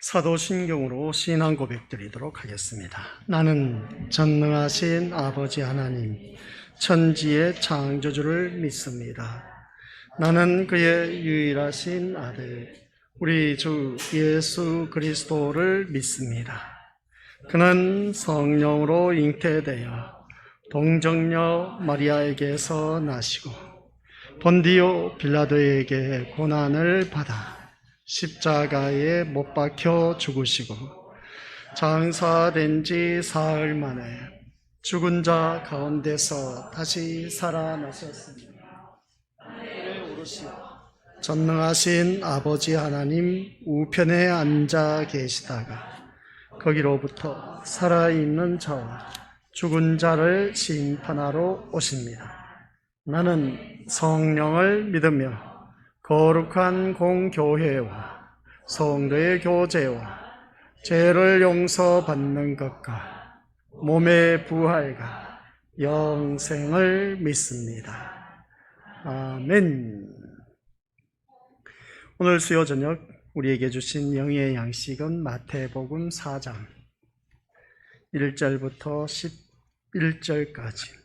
사도신경으로 신앙 고백드리도록 하겠습니다. 나는 전능하신 아버지 하나님, 천지의 창조주를 믿습니다. 나는 그의 유일하신 아들, 우리 주 예수 그리스도를 믿습니다. 그는 성령으로 잉태되어 동정녀 마리아에게서 나시고 본디오 빌라도에게 고난을 받아 십자가에 못 박혀 죽으시고 장사된 지 사흘 만에 죽은 자 가운데서 다시 살아나셨습니다. 하늘에 오르시고 전능하신 아버지 하나님 우편에 앉아 계시다가 거기로부터 살아있는 자와 죽은 자를 심판하러 오십니다. 나는 성령을 믿으며 거룩한 공교회와 성도의 교제와 죄를 용서받는 것과 몸의 부활과 영생을 믿습니다. 아멘. 오늘 수요 저녁 우리에게 주신 영의 양식은 마태복음 4장 1절부터 11절까지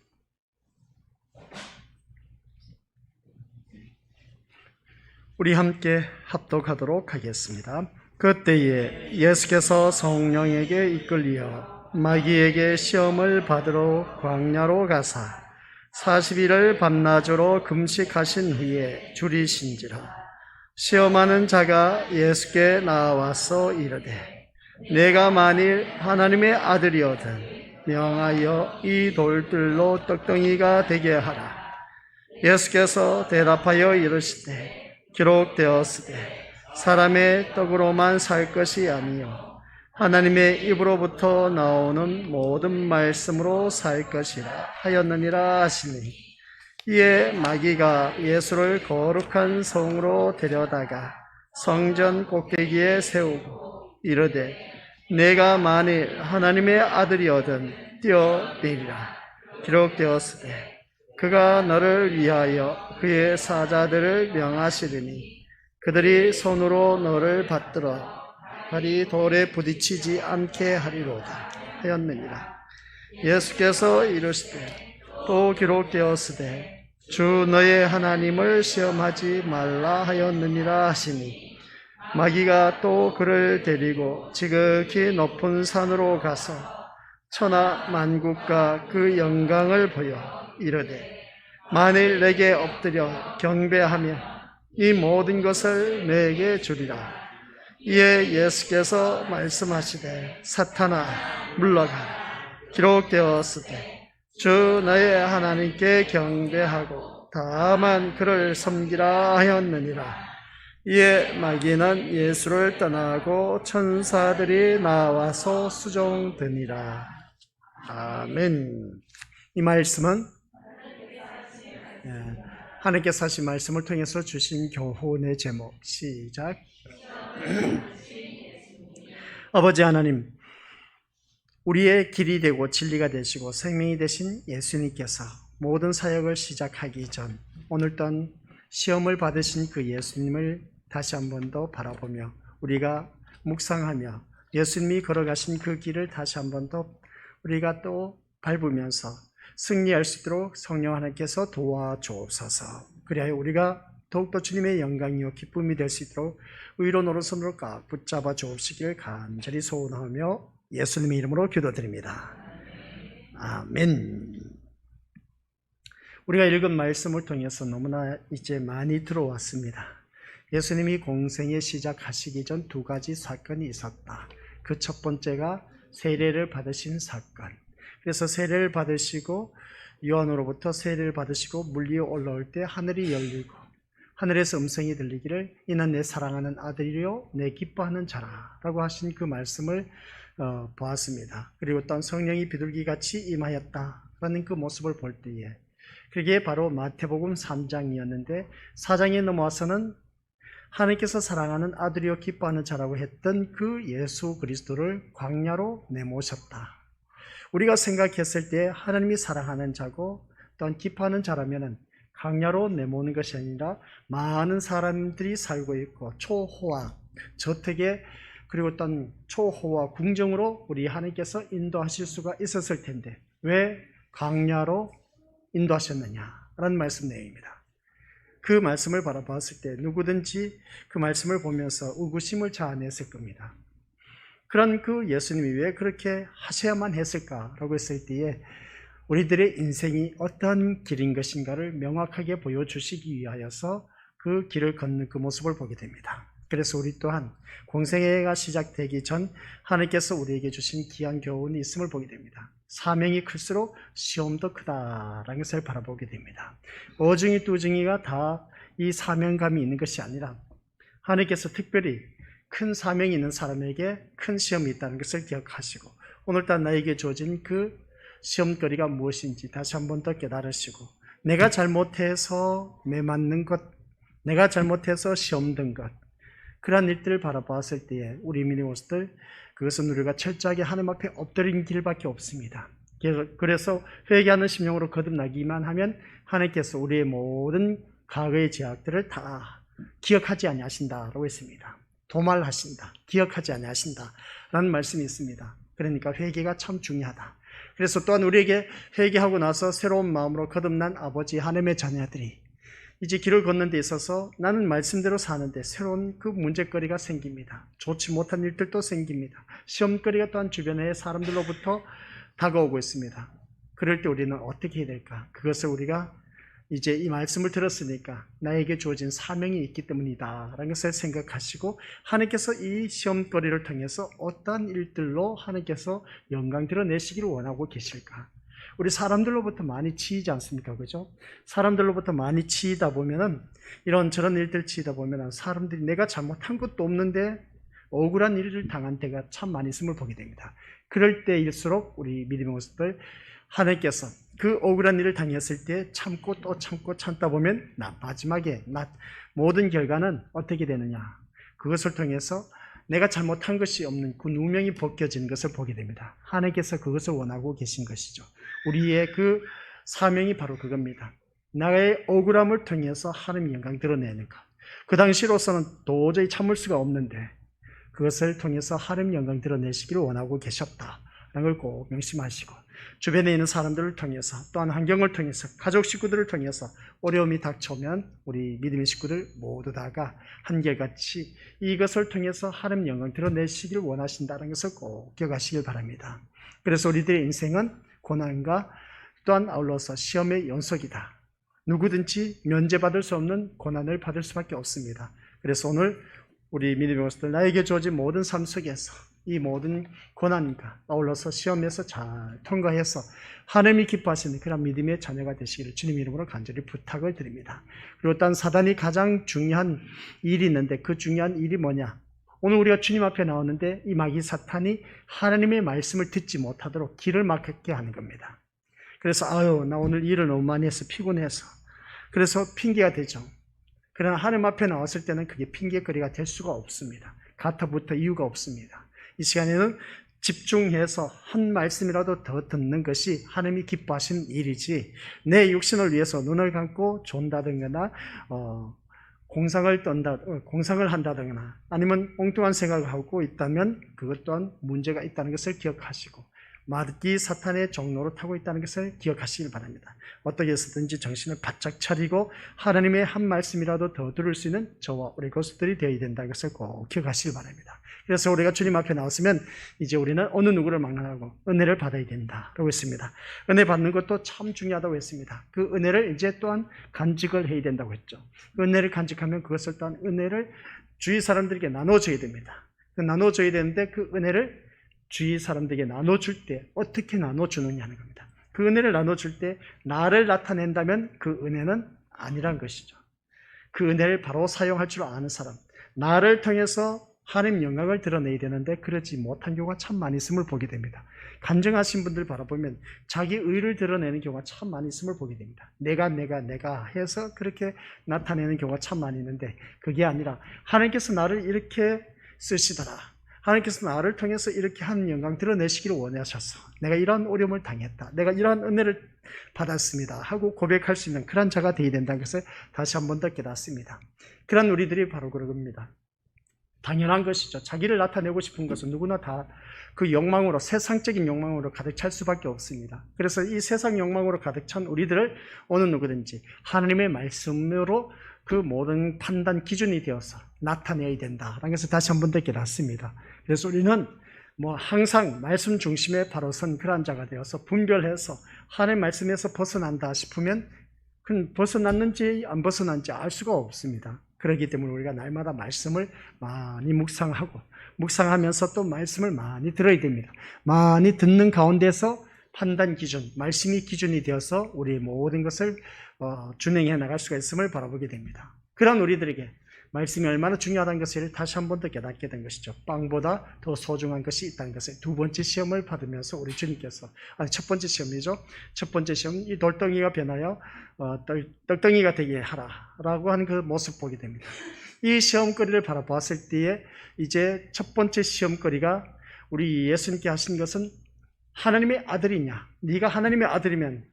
우리 함께 합독하도록 하겠습니다. 그때에 예수께서 성령에게 이끌리어 마귀에게 시험을 받으러 광야로 가사 40일을 밤낮으로 금식하신 후에 줄이신지라. 시험하는 자가 예수께 나와서 이르되 내가 만일 하나님의 아들이거든 명하여 이 돌들로 떡덩이가 되게 하라. 예수께서 대답하여 이르시되 기록되었으되 사람의 떡으로만 살 것이 아니요 하나님의 입으로부터 나오는 모든 말씀으로 살 것이라 하였느니라 하시니 이에 마귀가 예수를 거룩한 성으로 데려다가 성전 꼭대기에 세우고 이르되 내가 만일 하나님의 아들이거든 뛰어내리라. 기록되었으되 그가 너를 위하여 그의 사자들을 명하시리니 그들이 손으로 너를 받들어 발이 돌에 부딪히지 않게 하리로다 하였느니라. 예수께서 이르시되 또 기록되었으되 주 너의 하나님을 시험하지 말라 하였느니라 하시니 마귀가 또 그를 데리고 지극히 높은 산으로 가서 천하 만국과 그 영광을 보여 이르되 만일 내게 엎드려 경배하면 이 모든 것을 내게 주리라. 이에 예수께서 말씀하시되 사탄아 물러가라. 기록되었으되 주 너의 하나님께 경배하고 다만 그를 섬기라 하였느니라. 이에 마귀는 예수를 떠나고 천사들이 나와서 수종되니라. 아멘. 이 말씀은 하나님께서 하신 말씀을 통해서 주신 교훈의 제목 시작. 아버지 하나님, 우리의 길이 되고 진리가 되시고 생명이 되신 예수님께서 모든 사역을 시작하기 전 오늘 또한 시험을 받으신 그 예수님을 다시 한 번 더 바라보며 우리가 묵상하며 예수님이 걸어가신 그 길을 다시 한 번 더 우리가 또 밟으면서 승리할 수 있도록 성령 하나님께서 도와주옵소서. 그리하여 우리가 더욱더 주님의 영광이요 기쁨이 될 수 있도록 의로운 오른손으로 꽉 붙잡아 주옵시길 간절히 소원하며 예수님의 이름으로 기도드립니다. 아멘. 우리가 읽은 말씀을 통해서 너무나 이제 많이 들어왔습니다. 예수님이 공생에 시작하시기 전 두 가지 사건이 있었다. 그 첫 번째가 세례를 받으신 사건. 그래서 세례를 받으시고 요한으로부터 세례를 받으시고 물 위에 올라올 때 하늘이 열리고 하늘에서 음성이 들리기를 이는 내 사랑하는 아들이요 내 기뻐하는 자라 라고 하신 그 말씀을 보았습니다. 그리고 또한 성령이 비둘기같이 임하였다라는 그 모습을 볼 때에 그게 바로 마태복음 3장이었는데 4장에 넘어와서는 하나님께서 사랑하는 아들이요 기뻐하는 자라고 했던 그 예수 그리스도를 광야로 내모셨다. 우리가 생각했을 때 하나님이 사랑하는 자고 또한 기뻐하는 자라면 광야로 내모는 것이 아니라 많은 사람들이 살고 있고 초호화, 저택에 그리고 어떤 초호와 궁정으로 우리 하나님께서 인도하실 수가 있었을 텐데 왜 광야로 인도하셨느냐라는 말씀 내용입니다. 그 말씀을 바라봤을 때 누구든지 그 말씀을 보면서 의구심을 자아냈을 겁니다. 그런 그 예수님이 왜 그렇게 하셔야만 했을까라고 했을 때에 우리들의 인생이 어떤 길인 것인가를 명확하게 보여주시기 위하여서 그 길을 걷는 그 모습을 보게 됩니다. 그래서 우리 또한 공생애가 시작되기 전 하나님께서 우리에게 주신 귀한 교훈이 있음을 보게 됩니다. 사명이 클수록 시험도 크다라는 것을 바라보게 됩니다. 오중이 뚜중이가 다 이 사명감이 있는 것이 아니라 하나님께서 특별히 큰 사명이 있는 사람에게 큰 시험이 있다는 것을 기억하시고 오늘따라 나에게 주어진 그 시험거리가 무엇인지 다시 한 번 더 깨달으시고 내가 잘못해서 매 맞는 것, 내가 잘못해서 시험 든 것, 그러한 일들을 바라보았을 때에 우리 믿음으로서들 그것은 우리가 철저하게 하나님 앞에 엎드린 길밖에 없습니다. 그래서 회개하는 심령으로 거듭나기만 하면 하나님께서 우리의 모든 과거의 죄악들을 다 기억하지 아니하신다라고 했습니다. 도말하신다, 기억하지 아니하신다라는 말씀이 있습니다. 그러니까 회개가 참 중요하다. 그래서 또한 우리에게 회개하고 나서 새로운 마음으로 거듭난 아버지 하나님의 자녀들이 이제 길을 걷는 데 있어서 나는 말씀대로 사는데 새로운 그 문제거리가 생깁니다. 좋지 못한 일들도 생깁니다. 시험거리가 또한 주변의 사람들로부터 다가오고 있습니다. 그럴 때 우리는 어떻게 해야 될까? 그것을 우리가 이제 이 말씀을 들었으니까 나에게 주어진 사명이 있기 때문이다 라는 것을 생각하시고 하나님께서 이 시험거리를 통해서 어떤 일들로 하나님께서 영광 드러내시기를 원하고 계실까? 우리 사람들로부터 많이 치이지 않습니까? 그죠? 사람들로부터 많이 치이다 보면은 이런저런 일들 치이다 보면은 사람들이 내가 잘못한 것도 없는데 억울한 일을 당한 때가 참 많이 있음을 보게 됩니다. 그럴 때일수록 우리 믿음의 모습들 하나님께서 그 억울한 일을 당했을 때 참고 또 참고 참다 보면 마지막에 모든 결과는 어떻게 되느냐? 그것을 통해서 내가 잘못한 것이 없는 그 누명이 벗겨지는 것을 보게 됩니다. 하나님께서 그것을 원하고 계신 것이죠. 우리의 그 사명이 바로 그겁니다. 나의 억울함을 통해서 하나님의 영광 드러내는 것. 그 당시로서는 도저히 참을 수가 없는데 그것을 통해서 하나님의 영광 드러내시기를 원하고 계셨다라는 걸 꼭 명심하시고 주변에 있는 사람들을 통해서 또한 환경을 통해서 가족 식구들을 통해서 어려움이 닥쳐오면 우리 믿음의 식구들 모두 다가 한결같이 이것을 통해서 하나님 영광 드러내시기를 원하신다는 것을 꼭 기억하시길 바랍니다. 그래서 우리들의 인생은 고난과 또한 아울러서 시험의 연속이다. 누구든지 면제받을 수 없는 고난을 받을 수밖에 없습니다. 그래서 오늘 우리 믿음의 모습들 나에게 주어진 모든 삶 속에서 이 모든 고난과 아울러서 시험에서 잘 통과해서 하나님이 기뻐하시는 그런 믿음의 자녀가 되시기를 주님 이름으로 간절히 부탁을 드립니다. 그리고 또한 사단이 가장 중요한 일이 있는데 그 중요한 일이 뭐냐? 오늘 우리가 주님 앞에 나오는데 이 마귀 사탄이 하나님의 말씀을 듣지 못하도록 길을 막게 하는 겁니다. 그래서 나 오늘 일을 너무 많이 해서 피곤해서 그래서 핑계가 되죠. 그러나 하나님 앞에 나왔을 때는 그게 핑계거리가 될 수가 없습니다. 가타부터 이유가 없습니다. 이 시간에는 집중해서 한 말씀이라도 더 듣는 것이 하나님이 기뻐하시는 일이지 내 육신을 위해서 눈을 감고 존다든가 공상을 한다거나 아니면 엉뚱한 생각을 하고 있다면 그것 또한 문제가 있다는 것을 기억하시고 마귀 사탄의 종로로 타고 있다는 것을 기억하시길 바랍니다. 어떻게 해서든지 정신을 바짝 차리고 하나님의 한 말씀이라도 더 들을 수 있는 저와 우리 교수들이 되어야 된다는 것을 꼭 기억하시길 바랍니다. 그래서 우리가 주님 앞에 나왔으면 이제 우리는 어느 누구를 막론하고 은혜를 받아야 된다라고 했습니다. 은혜 받는 것도 참 중요하다고 했습니다. 그 은혜를 이제 또한 간직을 해야 된다고 했죠. 은혜를 간직하면 그것을 또한 은혜를 주위 사람들에게 나눠줘야 됩니다. 나눠줘야 되는데 그 은혜를 주위 사람들에게 나눠줄 때 어떻게 나눠주느냐는 겁니다. 그 은혜를 나눠줄 때 나를 나타낸다면 그 은혜는 아니란 것이죠. 그 은혜를 바로 사용할 줄 아는 사람, 나를 통해서 하나님 영광을 드러내야 되는데 그러지 못한 경우가 참 많이 있음을 보게 됩니다. 간증하신 분들 바라보면 자기 의를 드러내는 경우가 참 많이 있음을 보게 됩니다. 내가 해서 그렇게 나타내는 경우가 참 많이 있는데 그게 아니라 하나님께서 나를 이렇게 쓰시더라. 하나님께서 나를 통해서 이렇게 하는 영광 드러내시기를 원하셔서 내가 이러한 어려움을 당했다. 내가 이러한 은혜를 받았습니다. 하고 고백할 수 있는 그런 자가 되어야 된다는 것을 다시 한 번 더 깨닫습니다. 그런 우리들이 바로 그런 겁니다. 당연한 것이죠. 자기를 나타내고 싶은 것은 누구나 다 그 욕망으로, 세상적인 욕망으로 가득 찰 수밖에 없습니다. 그래서 이 세상 욕망으로 가득 찬 우리들을 어느 누구든지 하나님의 말씀으로 그 모든 판단 기준이 되어서 나타내야 된다라는 것을 다시 한번 더 깨닫습니다. 그래서 우리는 항상 말씀 중심에 바로 선 그런 자가 되어서 분별해서 하나님 말씀에서 벗어난다 싶으면 그건 벗어났는지 안 벗어난지 알 수가 없습니다. 그렇기 때문에 우리가 날마다 말씀을 많이 묵상하면서 또 말씀을 많이 들어야 됩니다. 많이 듣는 가운데서 판단 기준, 말씀이 기준이 되어서 우리의 모든 것을 준행해 나갈 수가 있음을 바라보게 됩니다. 그런 우리들에게 말씀이 얼마나 중요하다는 것을 다시 한 번 더 깨닫게 된 것이죠. 빵보다 더 소중한 것이 있다는 것을 두 번째 시험을 받으면서 우리 주님께서, 첫 번째 시험이죠. 첫 번째 시험, 이 돌덩이가 변하여 떡덩이가 되게 하라라고 하는 그 모습 보게 됩니다. 이 시험거리를 바라보았을 때에 이제 첫 번째 시험거리가 우리 예수님께 하신 것은 하나님의 아들이냐, 네가 하나님의 아들이면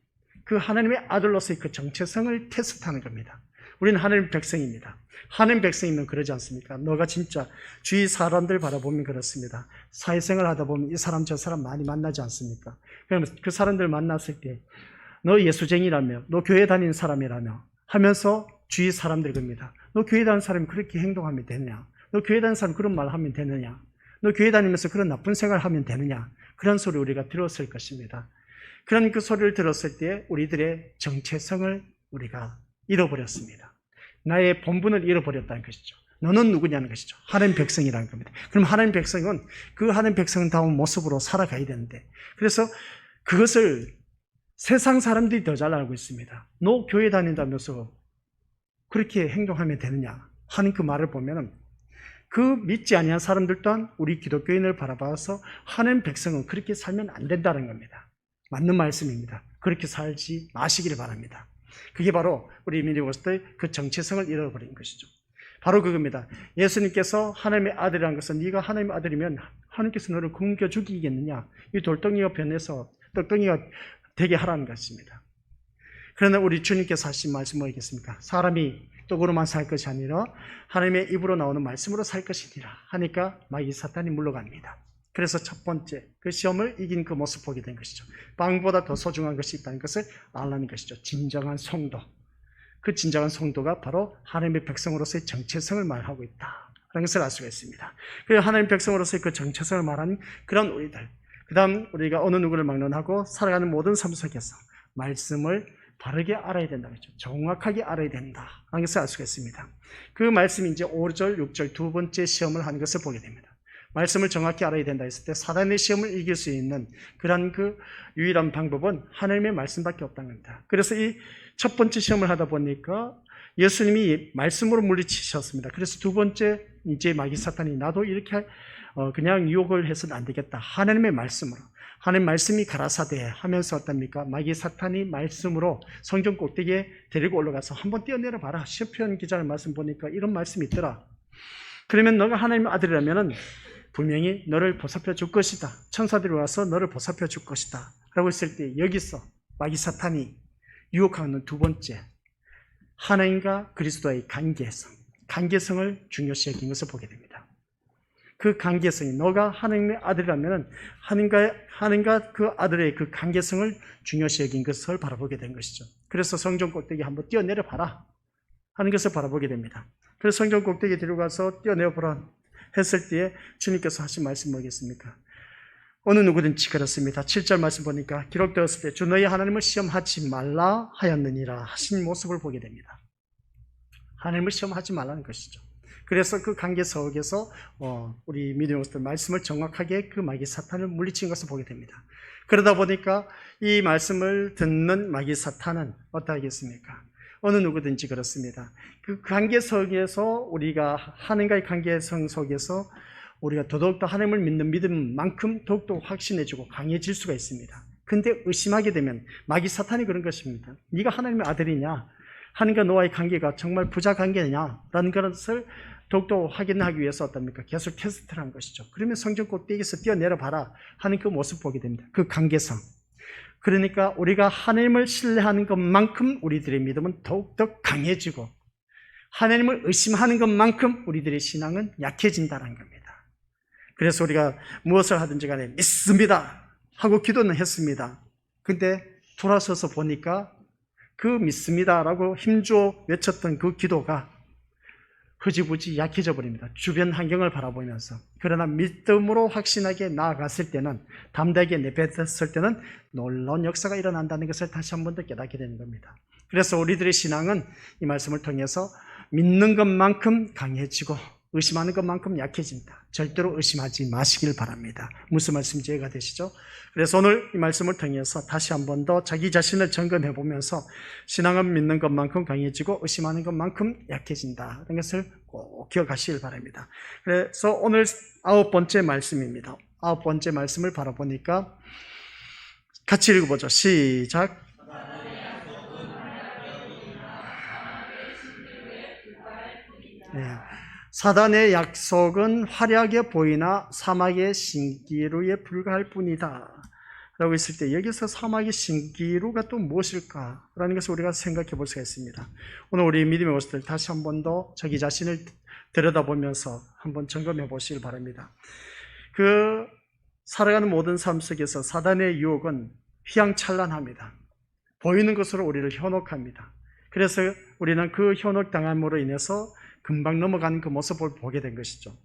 그 하나님의 아들로서의 그 정체성을 테스트하는 겁니다. 우리는 하나님의 백성입니다. 하나님 백성이면 그러지 않습니까? 너가 진짜 주위 사람들 바라보면 그렇습니다. 사회생활 하다 보면 이 사람 저 사람 많이 만나지 않습니까? 그러면 그 사람들 만났을 때 너 예수쟁이라며, 너 교회 다니는 사람이라며 하면서 주위 사람들 겁니다. 너 교회 다니는 사람이 그렇게 행동하면 되느냐? 너 교회 다니는 사람 그런 말 하면 되느냐? 너 교회 다니면서 그런 나쁜 생활 하면 되느냐? 그런 소리 우리가 들었을 것입니다. 그런 그 소리를 들었을 때 우리들의 정체성을 우리가 잃어버렸습니다. 나의 본분을 잃어버렸다는 것이죠. 너는 누구냐는 것이죠. 하나님 백성이라는 겁니다. 그럼 하나님 백성은 그 하나님 백성다운 모습으로 살아가야 되는데, 그래서 그것을 세상 사람들이 더 잘 알고 있습니다. 너 교회 다닌다면서 그렇게 행동하면 되느냐 하는 그 말을 보면 그 믿지 아니한 사람들 또한 우리 기독교인을 바라봐서 하나님 백성은 그렇게 살면 안 된다는 겁니다. 맞는 말씀입니다. 그렇게 살지 마시기를 바랍니다. 그게 바로 우리 민족으로서의 그 정체성을 잃어버린 것이죠. 바로 그겁니다. 예수님께서 하나님의 아들이라는 것은 네가 하나님의 아들이면 하나님께서 너를 굶겨 죽이겠느냐, 이 돌덩이가 변해서 떡덩이가 되게 하라는 것입니다. 그러나 우리 주님께서 하신 말씀 뭐겠습니까? 사람이 떡으로만 살 것이 아니라 하나님의 입으로 나오는 말씀으로 살 것이니라 하니까 마귀 사탄이 물러갑니다. 그래서 첫 번째 그 시험을 이긴 그 모습 보게 된 것이죠. 빵보다 더 소중한 것이 있다는 것을 알라는 것이죠. 진정한 성도, 그 진정한 성도가 바로 하나님의 백성으로서의 정체성을 말하고 있다라는 것을 알 수가 있습니다. 그래서 하나님의 백성으로서의 그 정체성을 말하는 그런 우리들, 그 다음 우리가 어느 누구를 막론하고 살아가는 모든 삶 속에서 말씀을 바르게 알아야 된다는 거죠. 정확하게 알아야 된다라는 것을 알 수가 있습니다. 그 말씀이 이제 5절, 6절 두 번째 시험을 하는 것을 보게 됩니다. 말씀을 정확히 알아야 된다 했을 때 사단의 시험을 이길 수 있는 그런 그 유일한 방법은 하나님의 말씀밖에 없다는 겁니다. 그래서 이 첫 번째 시험을 하다 보니까 예수님이 말씀으로 물리치셨습니다. 그래서 두 번째 이제 마귀 사탄이 나도 이렇게 그냥 유혹을 해서는 안 되겠다. 하나님의 말씀으로, 하나님 말씀이 가라사대 하면서 어떻습니까? 마귀 사탄이 말씀으로 성경 꼭대기에 데리고 올라가서 한번 뛰어내려 봐라. 시편 기자의 말씀 보니까 이런 말씀이 있더라. 그러면 너가 하나님의 아들이라면 분명히 너를 보살펴 줄 것이다. 천사들이 와서 너를 보살펴 줄 것이다. 라고 했을 때 여기서 마귀 사탄이 유혹하는 두 번째, 하나님과 그리스도의 관계성을 중요시 여긴 것을 보게 됩니다. 그 관계성이, 너가 하나님의 아들이라면 하나님과 그 아들의 그 관계성을 중요시 여긴 것을 바라보게 된 것이죠. 그래서 성전 꼭대기 한번 뛰어내려 봐라 하는 것을 바라보게 됩니다. 그래서 성전 꼭대기 데려가서 뛰어내려 보라 했을 때에 주님께서 하신 말씀 뭐겠습니까? 어느 누구든지 그렇습니다. 7절 말씀 보니까 기록되었을 때 주 너희 하나님을 시험하지 말라 하였느니라 하신 모습을 보게 됩니다. 하나님을 시험하지 말라는 것이죠. 그래서 그 관계 속에서 우리 믿음으로서 말씀을 정확하게 그 마귀 사탄을 물리친 것을 보게 됩니다. 그러다 보니까 이 말씀을 듣는 마귀 사탄은 어떠하겠습니까? 어느 누구든지 그렇습니다. 그 관계 속에서 우리가 하나님과의 관계성 속에서 우리가 더더욱더 하나님을 믿는 믿음만큼 더욱더 확신해지고 강해질 수가 있습니다. 근데 의심하게 되면 마귀 사탄이 그런 것입니다. 네가 하나님의 아들이냐? 하나님과 너와의 관계가 정말 부자 관계냐? 라는 것을 더욱더 확인하기 위해서 어떻습니까? 계속 테스트를 한 것이죠. 그러면 성전 꼭대기에서 뛰어내려 봐라 하는 그 모습 보게 됩니다. 그 관계성. 그러니까 우리가 하나님을 신뢰하는 것만큼 우리들의 믿음은 더욱더 강해지고 하나님을 의심하는 것만큼 우리들의 신앙은 약해진다는 겁니다. 그래서 우리가 무엇을 하든지 간에 믿습니다 하고 기도는 했습니다. 근데 돌아서서 보니까 그 믿습니다라고 힘주어 외쳤던 그 기도가 흐지부지 약해져 버립니다. 주변 환경을 바라보면서. 그러나 믿음으로 확신하게 나아갔을 때는, 담대하게 내뱉었을 때는 놀라운 역사가 일어난다는 것을 다시 한 번 더 깨닫게 되는 겁니다. 그래서 우리들의 신앙은 이 말씀을 통해서 믿는 것만큼 강해지고 의심하는 것만큼 약해진다. 절대로 의심하지 마시길 바랍니다. 무슨 말씀인지 이해가 되시죠? 그래서 오늘 이 말씀을 통해서 다시 한 번 더 자기 자신을 점검해 보면서 신앙은 믿는 것만큼 강해지고 의심하는 것만큼 약해진다. 이런 것을 꼭 기억하시길 바랍니다. 그래서 오늘 9번째 말씀입니다. 9번째 말씀을 바라보니까 같이 읽어보죠. 시작. 네. 사단의 약속은 화려하게 보이나 사막의 신기루에 불과할 뿐이다 라고 했을 때, 여기서 사막의 신기루가 또 무엇일까 라는 것을 우리가 생각해 볼 수가 있습니다. 오늘 우리 믿음의 모습들 다시 한 번 더 자기 자신을 들여다보면서 한번 점검해 보시길 바랍니다. 그 살아가는 모든 삶 속에서 사단의 유혹은 휘황찬란합니다. 보이는 것으로 우리를 현혹합니다. 그래서 우리는 그 현혹당함으로 인해서 금방 넘어가는 그 모습을 보게 된 것이죠.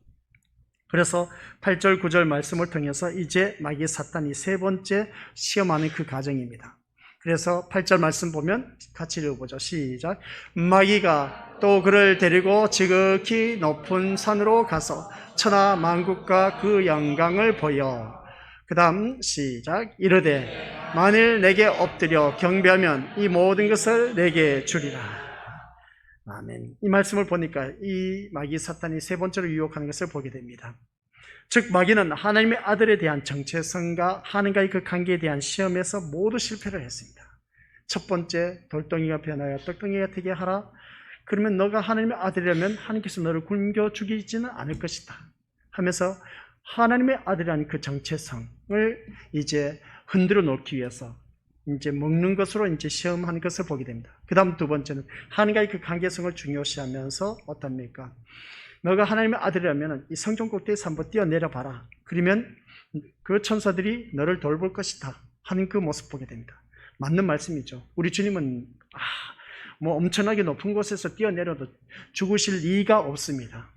그래서 8절 9절 말씀을 통해서 이제 마귀 사탄이 세 번째 시험하는 그 과정입니다. 그래서 8절 말씀 보면 같이 읽어보죠. 시작. 마귀가 또 그를 데리고 지극히 높은 산으로 가서 천하 만국과 그 영광을 보여. 그 다음 시작. 이르되 만일 내게 엎드려 경배하면 이 모든 것을 내게 주리라. 아멘. 이 말씀을 보니까 이 마귀 사탄이 세 번째로 유혹하는 것을 보게 됩니다. 즉 마귀는 하나님의 아들에 대한 정체성과 하나님과의 그 관계에 대한 시험에서 모두 실패를 했습니다. 첫 번째, 돌덩이가 변하여 떡덩이가 되게 하라. 그러면 너가 하나님의 아들이라면 하나님께서 너를 굶겨 죽이지는 않을 것이다 하면서 하나님의 아들이라는 그 정체성을 이제 흔들어 놓기 위해서 이제 먹는 것으로 이제 시험하는 것을 보게 됩니다. 그 다음 두 번째는 하나님과의 그 관계성을 중요시하면서 어떻습니까? 너가 하나님의 아들이라면 이 성전 꼭대기에서 한번 뛰어내려 봐라. 그러면 그 천사들이 너를 돌볼 것이다 하는 그 모습 보게 됩니다. 맞는 말씀이죠. 우리 주님은 뭐 엄청나게 높은 곳에서 뛰어내려도 죽으실 리가 없습니다.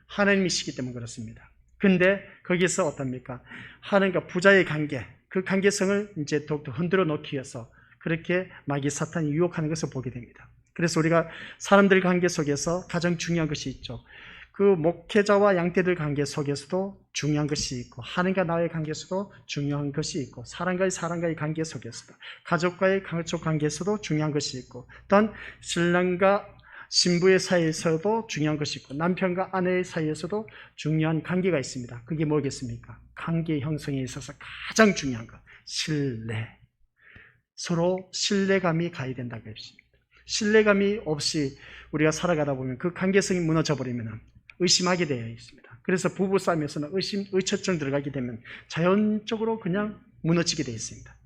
하나님이시기 때문에 그렇습니다. 근데 거기서 어떻습니까? 하나님과 부자의 관계, 그 관계성을 이제 더욱더 흔들어 놓기 위해서 그렇게 마귀 사탄이 유혹하는 것을 보게 됩니다. 그래서 우리가 사람들 관계 속에서 가장 중요한 것이 있죠. 그 목회자와 양떼들 관계 속에서도 중요한 것이 있고, 하나님과 나의 관계에서도 중요한 것이 있고, 사람과의 관계 속에서도, 가족과의 가족 관계에서도 중요한 것이 있고, 또한 신랑과 신부의 사이에서도 중요한 것이 있고, 남편과 아내의 사이에서도 중요한 관계가 있습니다. 그게 뭐겠습니까? 관계 형성에 있어서 가장 중요한 것, 신뢰. 서로 신뢰감이 가야 된다고 했습니다. 신뢰감이 없이 우리가 살아가다 보면 그 관계성이 무너져 버리면 의심하게 되어 있습니다. 그래서 부부싸움에서는 의처증 들어가게 되면 자연적으로 그냥 무너지게 되어 있습니다.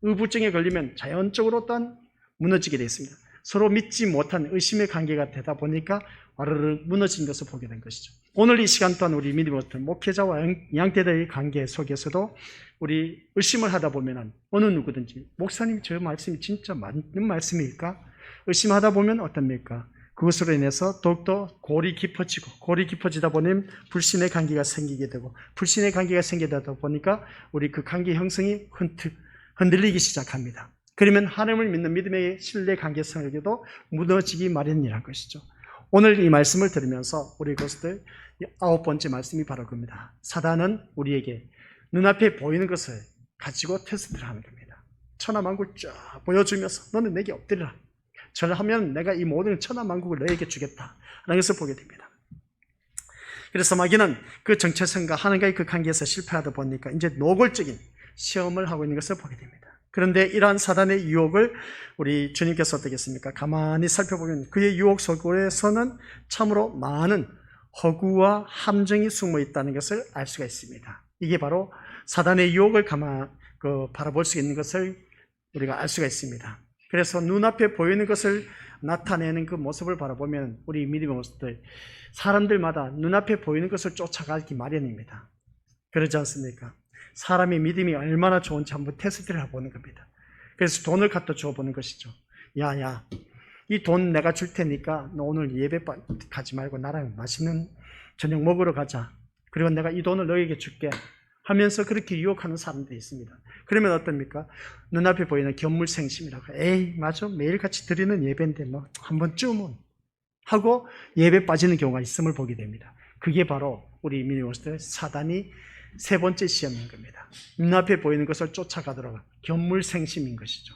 의부증에 걸리면 자연적으로 또한 무너지게 되어 있습니다. 서로 믿지 못한 의심의 관계가 되다 보니까 와르르 무너진 것을 보게 된 것이죠. 오늘 이 시간 또한 우리 믿음의 목회자와 양떼들의 관계 속에서도 우리 의심을 하다 보면 어느 누구든지 목사님 저 말씀이 진짜 맞는 말씀일까? 의심하다 보면 어떻습니까? 그것으로 인해서 더욱더 골이 깊어지다 보면 불신의 관계가 생기게 되고, 불신의 관계가 생기다 보니까 우리 그 관계 형성이 흔들리기 시작합니다. 그러면 하나님을 믿는 믿음의 신뢰 관계성에도 무너지기 마련이라는 것이죠. 오늘 이 말씀을 들으면서 우리 것들 9번째 말씀이 바로 그겁니다. 사단은 우리에게 눈앞에 보이는 것을 가지고 테스트를 하는 겁니다. 천하만국을 쫙 보여주면서 너는 내게 엎드리라. 절하면 내가 이 모든 천하만국을 너에게 주겠다 라는 것을 보게 됩니다. 그래서 마귀는 그 정체성과 하나님과의 그 관계에서 실패하다 보니까 이제 노골적인 시험을 하고 있는 것을 보게 됩니다. 그런데 이러한 사단의 유혹을 우리 주님께서 어떻게 했습니까? 가만히 살펴보면 그의 유혹 속에서는 참으로 많은 허구와 함정이 숨어 있다는 것을 알 수가 있습니다. 이게 바로 사단의 유혹을 바라볼 수 있는 것을 우리가 알 수가 있습니다. 그래서 눈앞에 보이는 것을 나타내는 그 모습을 바라보면 우리 믿음의 모습들, 사람들마다 눈앞에 보이는 것을 쫓아가기 마련입니다. 그렇지 않습니까? 사람의 믿음이 얼마나 좋은지 한번 테스트를 해보는 겁니다. 그래서 돈을 갖다 줘보는 것이죠. 야, 이 돈 내가 줄 테니까 너 오늘 예배 가지 말고 나랑 맛있는 저녁 먹으러 가자. 그리고 내가 이 돈을 너에게 줄게 하면서 그렇게 유혹하는 사람들이 있습니다. 그러면 어떻습니까? 눈앞에 보이는 견물생심이라고. 에이, 맞아. 매일같이 드리는 예배인데 뭐 한 번쯤은 하고 예배 빠지는 경우가 있음을 보게 됩니다. 그게 바로 우리 믿음의 사단이 세 번째 시험인 겁니다. 눈앞에 보이는 것을 쫓아가도록 견물생심인 것이죠.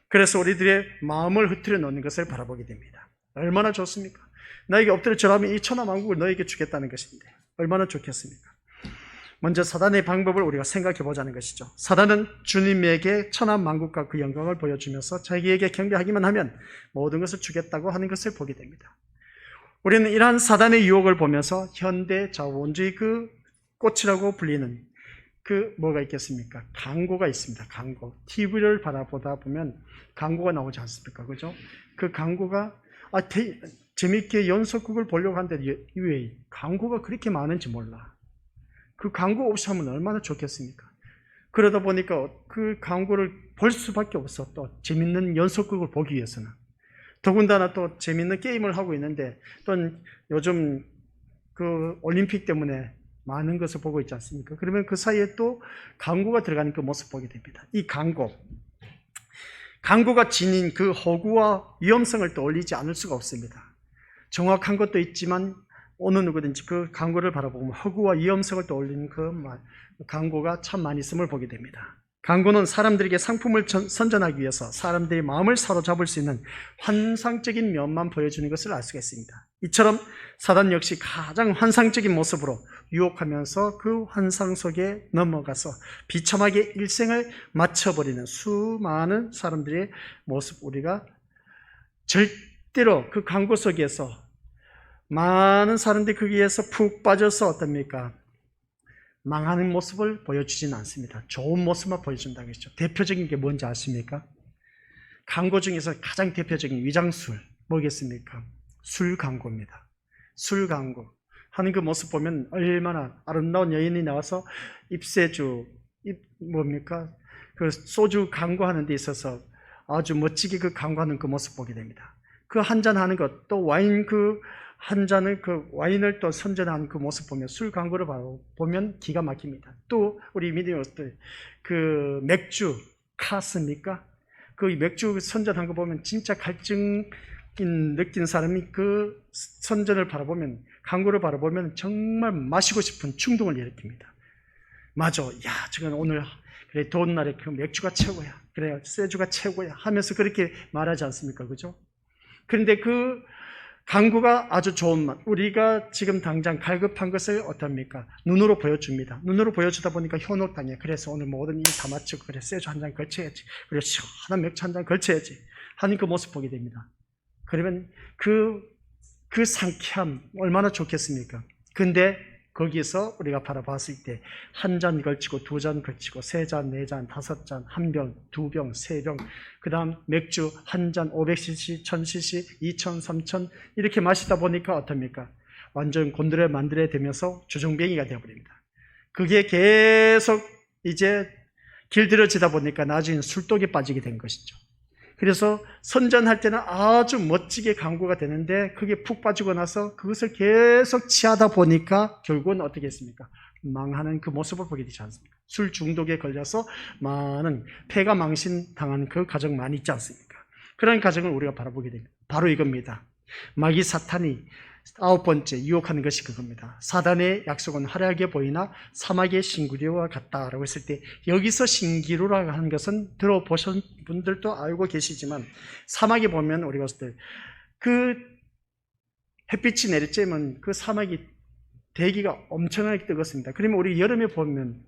그래서 우리들의 마음을 흐트려 놓는 것을 바라보게 됩니다. 얼마나 좋습니까? 나에게 엎드려 절하면 이 천하만국을 너에게 주겠다는 것인데 얼마나 좋겠습니까? 먼저 사단의 방법을 우리가 생각해 보자는 것이죠. 사단은 주님에게 천하만국과 그 영광을 보여주면서 자기에게 경배하기만 하면 모든 것을 주겠다고 하는 것을 보게 됩니다. 우리는 이러한 사단의 유혹을 보면서 현대 자본주의 그 꽃이라고 불리는 그 뭐가 있겠습니까? 광고가 있습니다. 광고. TV를 바라보다 보면 광고가 나오지 않습니까? 그죠? 그 광고가 재밌게 연속극을 보려고 하는데 왜 광고가 그렇게 많은지 몰라. 그 광고 없이 하면 얼마나 좋겠습니까? 그러다 보니까 그 광고를 볼 수밖에 없어. 또 재밌는 연속극을 보기 위해서는. 더군다나 또 재밌는 게임을 하고 있는데 또 요즘 그 올림픽 때문에 많은 것을 보고 있지 않습니까? 그러면 그 사이에 또 광고가 들어가는 그 모습 보게 됩니다. 이 광고가 지닌 그 허구와 위험성을 떠올리지 않을 수가 없습니다. 정확한 것도 있지만 어느 누구든지 그 광고를 바라보면 허구와 위험성을 떠올리는 그 광고가 참 많이 있음을 보게 됩니다. 광고는 사람들에게 상품을 선전하기 위해서 사람들의 마음을 사로잡을 수 있는 환상적인 면만 보여주는 것을 알 수가 있습니다. 이처럼 사단 역시 가장 환상적인 모습으로 유혹하면서 그 환상 속에 넘어가서 비참하게 일생을 마쳐버리는 수많은 사람들의 모습, 우리가 절대로 그 광고 속에서 많은 사람들이 거기에서 푹 빠져서 어떻습니까? 망하는 모습을 보여주지는 않습니다. 좋은 모습만 보여준다는 것이죠. 대표적인 게 뭔지 아십니까? 광고 중에서 가장 대표적인 위장술 뭐겠습니까? 술 광고입니다. 술 광고 하는 그 모습 보면 얼마나 아름다운 여인이 나와서 입세주, 그 소주 광고하는 데 있어서 아주 멋지게 그 광고하는 그 모습 보게 됩니다. 그 한잔 하는 것, 또 와인 한 잔을 그 와인을 또 선전하는 그 모습 보면 술 광고를 보면 기가 막힙니다. 또 우리 미디어들 그 맥주 카스입니까? 그 맥주 선전한 거 보면 진짜 갈증 느낀 사람이 그 선전을 바라보면 광고를 바라보면 정말 마시고 싶은 충동을 일으킵니다. 맞아, 야, 저건 오늘 그래 더운 날에 그 맥주가 최고야, 그래 세주가 최고야 하면서 그렇게 말하지 않습니까? 그죠? 그런데 그 광고가 아주 좋은 맛, 우리가 지금 당장 갈급한 것을 어떻습니까? 눈으로 보여줍니다. 눈으로 보여주다 보니까 현혹당해. 그래서 오늘 모든 일 다 마치고 그래 세주 한 잔 걸쳐야지, 그래 시원한 맥주 한 잔 걸쳐야지 하는 그 모습 보게 됩니다. 그러면 그 상쾌함 얼마나 좋겠습니까? 근데 거기서 우리가 바라봤을 때 한 잔 걸치고 두 잔 걸치고 세 잔, 네 잔, 다섯 잔, 한 병, 두 병, 세 병, 그 다음 맥주 한 잔 500cc, 1000cc, 2000, 3000 이렇게 마시다 보니까 어떻습니까? 완전 곤드레 만드레 되면서 주정뱅이가 되어버립니다. 그게 계속 이제 길들여지다 보니까 나중에 술독에 빠지게 된 것이죠. 그래서 선전할 때는 아주 멋지게 광고가 되는데 그게 푹 빠지고 나서 그것을 계속 취하다 보니까 결국은 어떻게 했습니까? 망하는 그 모습을 보게 되지 않습니까? 술 중독에 걸려서 많은 폐가 망신당한 그 가정 많이 있지 않습니까? 그런 가정을 우리가 바라보게 됩니다. 바로 이겁니다. 마귀 사탄이 9번째 유혹하는 것이 그겁니다. 사단의 약속은 화려하게 보이나 사막의 신기루와 같다라고 했을 때 여기서 신기루라고 하는 것은 들어보신 분들도 알고 계시지만 사막에 보면 우리가 봤을 때 그 햇빛이 내리쬐면 그 사막이 대기가 엄청나게 뜨겁습니다. 그러면 우리 여름에 보면,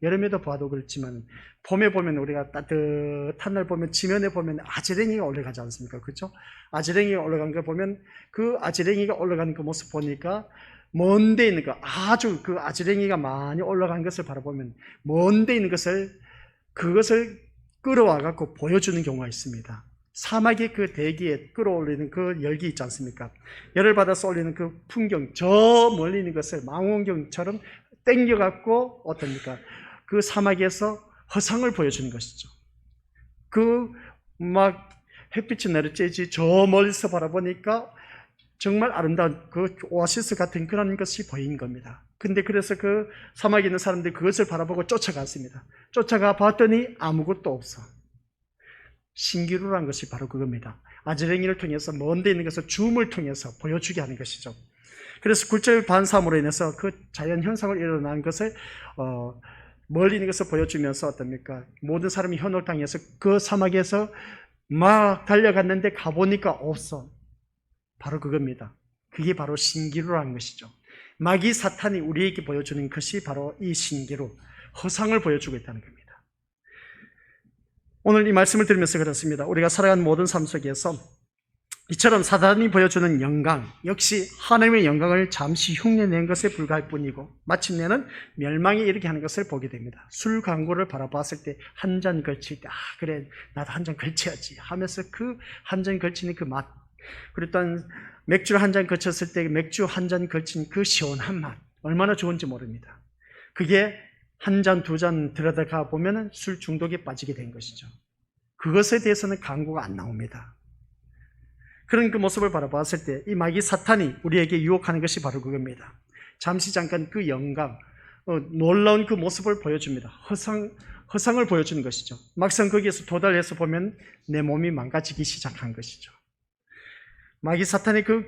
여름에도 봐도 그렇지만 봄에 보면 우리가 따뜻한 날 보면 지면에 보면 아지랭이가 올라가지 않습니까? 그렇죠? 아지랭이가 올라간 거 보면 그 아지랭이가 올라가는 그 모습 보니까 먼 데 있는 거, 아주 그 아지랭이가 많이 올라간 것을 바라보면 먼 데 있는 것을 그것을 끌어와갖고 보여주는 경우가 있습니다. 사막의 그 대기에 끌어올리는 그 열기 있지 않습니까? 열을 받아서 올리는 그 풍경, 저 멀리 있는 것을 망원경처럼 땡겨갖고 어떻습니까? 그 사막에서 허상을 보여주는 것이죠. 그 막 햇빛이 내려쬐지 저 멀리서 바라보니까 정말 아름다운 그 오아시스 같은 그런 것이 보인 겁니다. 근데 그래서 그 사막에 있는 사람들이 그것을 바라보고 쫓아갔습니다. 쫓아가 봤더니 아무것도 없어. 신기루라는 것이 바로 그겁니다. 아즈랭이를 통해서 먼 데 있는 것을 줌을 통해서 보여주게 하는 것이죠. 그래서 굴절 반사함으로 인해서 그 자연 현상을 일어나는 것을 멀리 있는 것을 보여주면서 어떻습니까? 모든 사람이 현혹당해서 그 사막에서 막 달려갔는데 가보니까 없어. 바로 그겁니다. 그게 바로 신기루라는 것이죠. 마귀 사탄이 우리에게 보여주는 것이 바로 이 신기루, 허상을 보여주고 있다는 겁니다. 오늘 이 말씀을 들으면서 그렇습니다. 우리가 살아가는 모든 삶 속에서 이처럼 사단이 보여주는 영광, 역시 하나님의 영광을 잠시 흉내낸 것에 불과할 뿐이고 마침내는 멸망에 이르게 하는 것을 보게 됩니다. 술 광고를 바라봤을 때 한 잔 걸칠 때 그래 나도 한 잔 걸쳐야지 하면서 그 한 잔 걸치는 그 맛, 그리고 또한 맥주를 한 잔 걸쳤을 때 맥주 한 잔 걸친 그 시원한 맛 얼마나 좋은지 모릅니다. 그게 한 잔, 두 잔 들어가 보면 술 중독에 빠지게 된 것이죠. 그것에 대해서는 광고가 안 나옵니다. 그런 그 모습을 바라봤을 때 이 마귀 사탄이 우리에게 유혹하는 것이 바로 그겁니다. 잠시 잠깐 그 영광, 놀라운 그 모습을 보여줍니다. 허상을 보여주는 것이죠. 막상 거기에서 도달해서 보면 내 몸이 망가지기 시작한 것이죠. 마귀 사탄의 그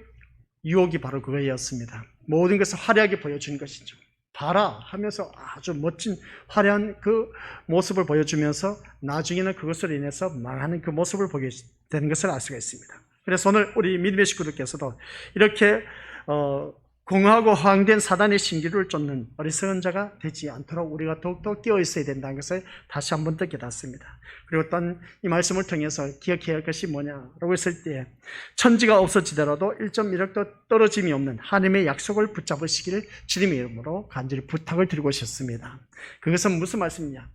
유혹이 바로 그거였습니다. 모든 것을 화려하게 보여주는 것이죠. 봐라 하면서 아주 멋진 화려한 그 모습을 보여주면서 나중에는 그것으로 인해서 망하는 그 모습을 보게 되는 것을 알 수가 있습니다. 그래서 오늘 우리 믿음의 식구들께서도 이렇게 공허하고 허황된 사단의 신기루를 쫓는 어리석은 자가 되지 않도록 우리가 더욱더 깨어 있어야 된다는 것을 다시 한 번 더 깨닫습니다. 그리고 또한 이 말씀을 통해서 기억해야 할 것이 뭐냐라고 했을 때 천지가 없어지더라도 1.1억도 떨어짐이 없는 하나님의 약속을 붙잡으시기를 주님의 이름으로 간절히 부탁을 드리고 싶습니다. 그것은 무슨 말씀이냐?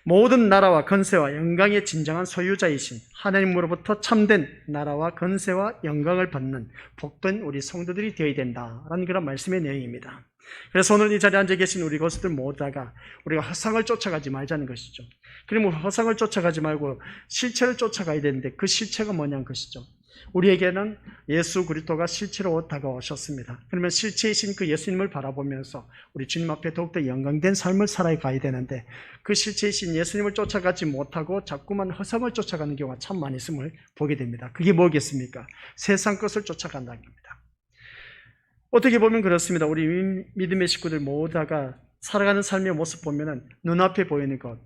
모든 나라와 건세와 영광의 진정한 소유자이신 하나님으로부터 참된 나라와 건세와 영광을 받는 복된 우리 성도들이 되어야 된다라는 그런 말씀의 내용입니다. 그래서 오늘 이 자리에 앉아 계신 우리 것들 모두가 우리가 허상을 쫓아가지 말자는 것이죠. 그러면 허상을 쫓아가지 말고 실체를 쫓아가야 되는데 그 실체가 뭐냐는 것이죠. 우리에게는 예수 그리스도가 실체로 다가오셨습니다. 그러면 실체이신 그 예수님을 바라보면서 우리 주님 앞에 더욱더 영광된 삶을 살아가야 되는데 그 실체이신 예수님을 쫓아가지 못하고 자꾸만 허상을 쫓아가는 경우가 참 많이 있음을 보게 됩니다. 그게 뭐겠습니까? 세상 것을 쫓아간다는 겁니다. 어떻게 보면 그렇습니다. 우리 믿음의 식구들 모두가 살아가는 삶의 모습 보면은 눈앞에 보이는 것,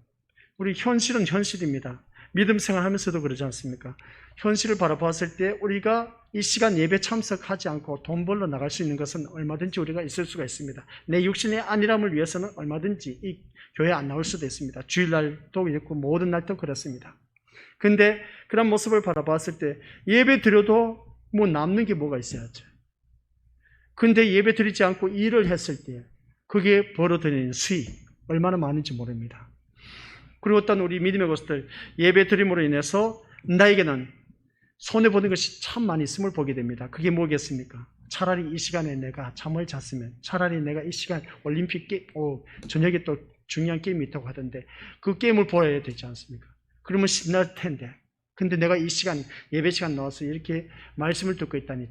우리 현실은 현실입니다. 믿음 생활하면서도 그러지 않습니까? 현실을 바라봤을 때 우리가 이 시간 예배 참석하지 않고 돈 벌러 나갈 수 있는 것은 얼마든지 우리가 있을 수가 있습니다. 내 육신의 안일함을 위해서는 얼마든지 이 교회 안 나올 수도 있습니다. 주일날도 있고 모든 날도 그렇습니다. 근데 그런 모습을 바라봤을 때 예배 드려도 뭐 남는 게 뭐가 있어야죠. 근데 예배 드리지 않고 일을 했을 때 그게 벌어들이는 수익 얼마나 많은지 모릅니다. 그리고 어떤 우리 믿음의 것들 예배 드림으로 인해서 나에게는 손해보는 것이 참 많이 있음을 보게 됩니다. 그게 뭐겠습니까? 차라리 이 시간에 내가 잠을 잤으면, 차라리 내가 이 시간 올림픽 저녁에 또 중요한 게임이 있다고 하던데 그 게임을 보아야 되지 않습니까? 그러면 신날 텐데 근데 내가 이 시간 예배 시간 나와서 이렇게 말씀을 듣고 있다니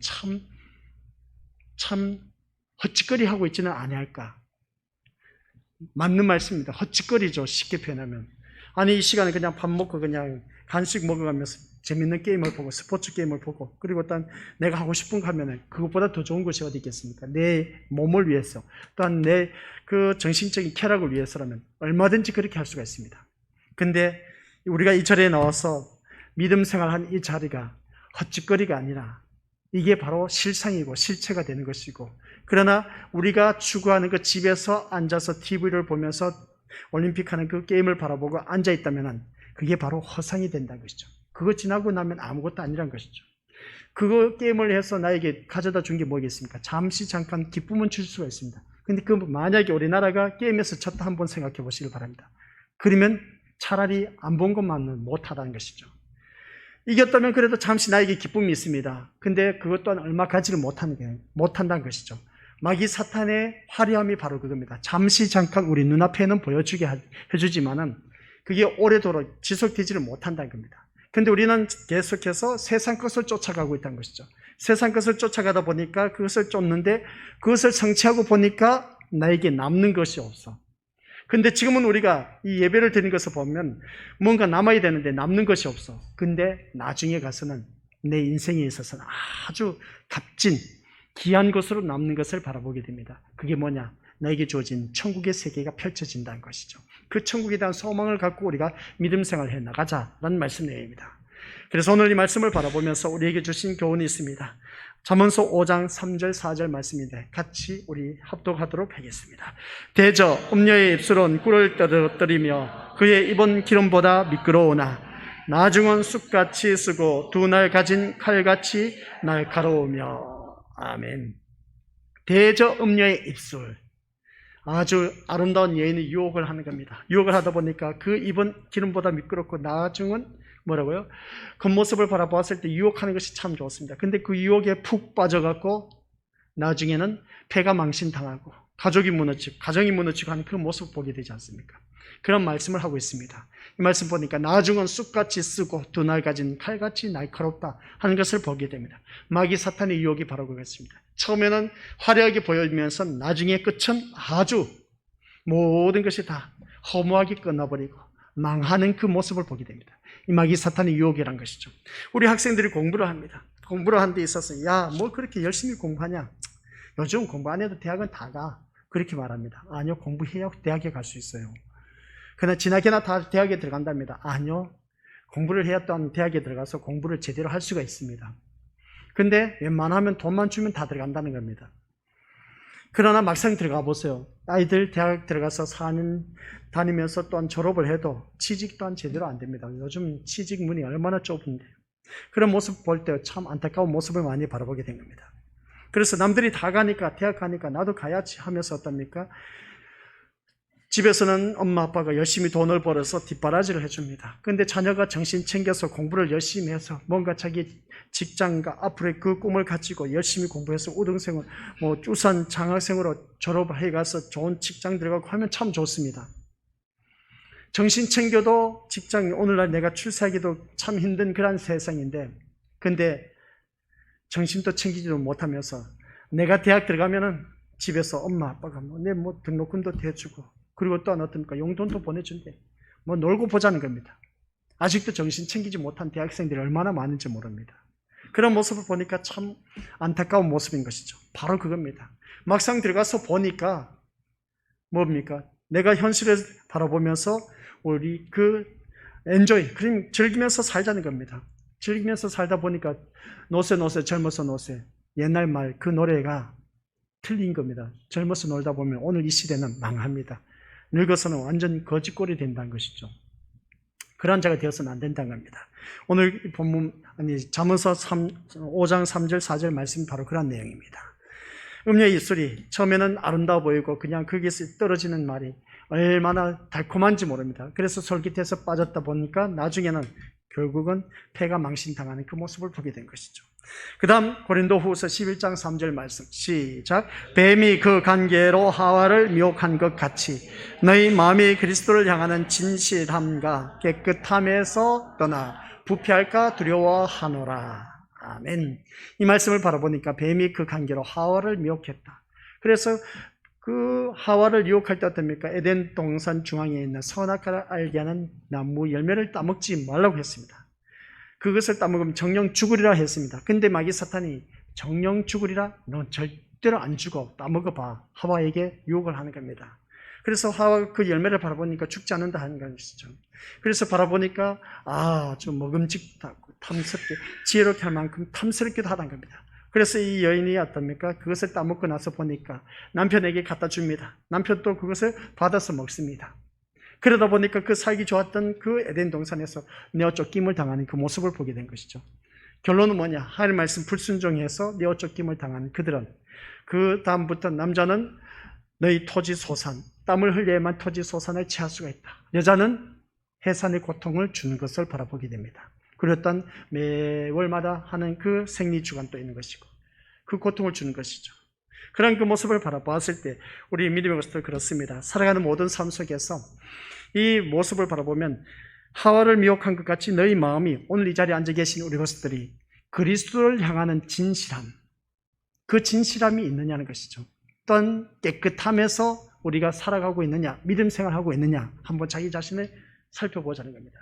참 헛짓거리 하고 있지는 아니할까? 맞는 말씀입니다. 헛짓거리죠. 쉽게 표현하면. 아니 이 시간에 그냥 밥 먹고 그냥 간식 먹어가면서 재밌는 게임을 보고 스포츠 게임을 보고 그리고 일단 내가 하고 싶은 거 하면은 그것보다 더 좋은 것이 어디 있겠습니까? 내 몸을 위해서 또한 내 그 정신적인 쾌락을 위해서라면 얼마든지 그렇게 할 수가 있습니다. 근데 우리가 이 자리에 나와서 믿음 생활한 이 자리가 헛짓거리가 아니라 이게 바로 실상이고 실체가 되는 것이고 그러나 우리가 추구하는 그 집에서 앉아서 TV를 보면서 올림픽 하는 그 게임을 바라보고 앉아있다면 그게 바로 허상이 된다는 것이죠. 그거 지나고 나면 아무것도 아니란 것이죠. 그거 게임을 해서 나에게 가져다 준 게 뭐겠습니까? 잠시 잠깐 기쁨은 줄 수가 있습니다. 근데 그 만약에 우리나라가 게임에서 졌다 한번 생각해 보시길 바랍니다. 그러면 차라리 안 본 것만은 못하다는 것이죠. 이겼다면 그래도 잠시 나에게 기쁨이 있습니다. 근데 그것 또한 얼마 가지를 못한다는 것이죠. 마귀 사탄의 화려함이 바로 그겁니다. 잠깐 우리 눈앞에는 보여주게 해주지만은 그게 오래도록 지속되지를 못한다는 겁니다. 근데 우리는 계속해서 세상 것을 쫓아가고 있다는 것이죠. 세상 것을 쫓아가다 보니까 그것을 쫓는데 그것을 성취하고 보니까 나에게 남는 것이 없어. 근데 지금은 우리가 이 예배를 드리는 것을 보면 뭔가 남아야 되는데 남는 것이 없어. 근데 나중에 가서는 내 인생에 있어서는 아주 값진 귀한 것으로 남는 것을 바라보게 됩니다. 그게 뭐냐? 나에게 주어진 천국의 세계가 펼쳐진다는 것이죠. 그 천국에 대한 소망을 갖고 우리가 믿음 생활을 해나가자라는 말씀 내용입니다. 그래서 오늘 이 말씀을 바라보면서 우리에게 주신 교훈이 있습니다. 잠언서 5장 3절 4절 말씀인데 같이 우리 합독하도록 하겠습니다. 대저 음녀의 입술은 꿀을 떨어뜨리며 그의 입은 기름보다 미끄러우나 나중은 쑥같이 쓰고 두 날 가진 칼같이 날카로우며. 아멘. 대저 음녀의 입술, 아주 아름다운 여인의 유혹을 하는 겁니다. 유혹을 하다 보니까 그 입은 기름보다 미끄럽고 나중은 뭐라고요? 겉모습을 바라보았을 때 유혹하는 것이 참 좋습니다. 근데 그 유혹에 푹 빠져갖고 나중에는 폐가 망신당하고 가정이 무너지고 하는 그 모습을 보게 되지 않습니까? 그런 말씀을 하고 있습니다. 이 말씀 보니까 나중은 쑥같이 쓰고 두 날 가진 칼같이 날카롭다 하는 것을 보게 됩니다. 마귀 사탄의 유혹이 바로 그것입니다. 처음에는 화려하게 보이면서 나중에 끝은 아주 모든 것이 다 허무하게 끝나버리고 망하는 그 모습을 보게 됩니다. 이 마귀 사탄의 유혹이란 것이죠. 우리 학생들이 공부를 합니다. 공부를 하는 데 있어서 뭐 그렇게 열심히 공부하냐? 요즘 공부 안 해도 대학은 다 가. 그렇게 말합니다. 아니요, 공부해야 대학에 갈 수 있어요. 그러나 지나게나 다 대학에 들어간답니다. 아니요, 공부를 해야 또한 대학에 들어가서 공부를 제대로 할 수가 있습니다. 근데 웬만하면 돈만 주면 다 들어간다는 겁니다. 그러나 막상 들어가 보세요. 아이들 대학 들어가서 4년 다니면서 또한 졸업을 해도 취직 또한 제대로 안 됩니다. 요즘 취직 문이 얼마나 좁은데. 그런 모습 볼 때 참 안타까운 모습을 많이 바라보게 된 겁니다. 그래서 남들이 다 가니까, 대학 가니까 나도 가야지 하면서 어떻습니까? 집에서는 엄마 아빠가 열심히 돈을 벌어서 뒷바라지를 해줍니다. 근데 자녀가 정신 챙겨서 공부를 열심히 해서 뭔가 자기 직장과 앞으로의 그 꿈을 가지고 열심히 공부해서 우등생을 우선 장학생으로 졸업을 해가서 좋은 직장 들어가고 하면 참 좋습니다. 정신 챙겨도 직장이 오늘날 내가 출세하기도 참 힘든 그런 세상인데, 근데 정신도 챙기지도 못하면서 내가 대학 들어가면은 집에서 엄마 아빠가 내 등록금도 대주고 그리고 또한 어떻습니까? 용돈도 보내준대. 놀고 보자는 겁니다. 아직도 정신 챙기지 못한 대학생들이 얼마나 많은지 모릅니다. 그런 모습을 보니까 참 안타까운 모습인 것이죠. 바로 그겁니다. 막상 들어가서 보니까 뭡니까? 내가 현실을 바라보면서 우리 그럼 즐기면서 살자는 겁니다. 즐기면서 살다 보니까 노세 젊어서 노세. 옛날 말 그 노래가 틀린 겁니다. 젊어서 놀다 보면 오늘 이 시대는 망합니다. 늙어서는 완전 거지꼴이 된다는 것이죠. 그런 자가 되어서는 안 된다는 겁니다. 오늘 본문, 잠언서 5장 3절 4절 말씀이 바로 그런 내용입니다. 음녀의 입술이 처음에는 아름다워 보이고 그냥 거기서 떨어지는 말이 얼마나 달콤한지 모릅니다. 그래서 솔깃해서 빠졌다 보니까 나중에는 결국은 폐가 망신당하는 그 모습을 보게 된 것이죠. 그 다음 고린도후서 11장 3절 말씀 시작. 뱀이 그 관계로 하와를 미혹한 것 같이 너희 마음이 그리스도를 향하는 진실함과 깨끗함에서 떠나 부패할까 두려워하노라. 아멘. 이 말씀을 바라보니까 뱀이 그 관계로 하와를 미혹했다. 그래서 그 하와를 유혹할 때 어떻습니까? 에덴 동산 중앙에 있는 선악과를 알게 하는 나무 열매를 따먹지 말라고 했습니다. 그것을 따먹으면 정령 죽으리라 했습니다. 근데 마귀 사탄이 정령 죽으리라? 넌 절대로 안 죽어. 따먹어봐. 하와에게 유혹을 하는 겁니다. 그래서 하와가 그 열매를 바라보니까 죽지 않는다 하는 것이죠. 그래서 바라보니까 좀 먹음직하고 탐스럽게 지혜롭게 할 만큼 탐스럽기도 하다는 겁니다. 그래서 이 여인이 어떻습니까? 그것을 따먹고 나서 보니까 남편에게 갖다 줍니다. 남편도 그것을 받아서 먹습니다. 그러다 보니까 그 살기 좋았던 그 에덴 동산에서 내어 쫓김을 당하는 그 모습을 보게 된 것이죠. 결론은 뭐냐? 하나님 말씀 불순종해서 내어 쫓김을 당한 그들은 그 다음부터 남자는 너희 토지 소산, 땀을 흘려야만 토지 소산을 취할 수가 있다. 여자는 해산의 고통을 주는 것을 바라보게 됩니다. 그리고 어떤 매월마다 하는 그 생리주간도 있는 것이고 그 고통을 주는 것이죠. 그런 그 모습을 바라보았을 때 우리 믿음의 것들 그렇습니다. 살아가는 모든 삶 속에서 이 모습을 바라보면 하와를 미혹한 것 같이 너희 마음이 오늘 이 자리에 앉아 계신 우리 것들이 그리스도를 향하는 진실함, 그 진실함이 있느냐는 것이죠. 어떤 깨끗함에서 우리가 살아가고 있느냐, 믿음 생활하고 있느냐 한번 자기 자신을 살펴보자는 겁니다.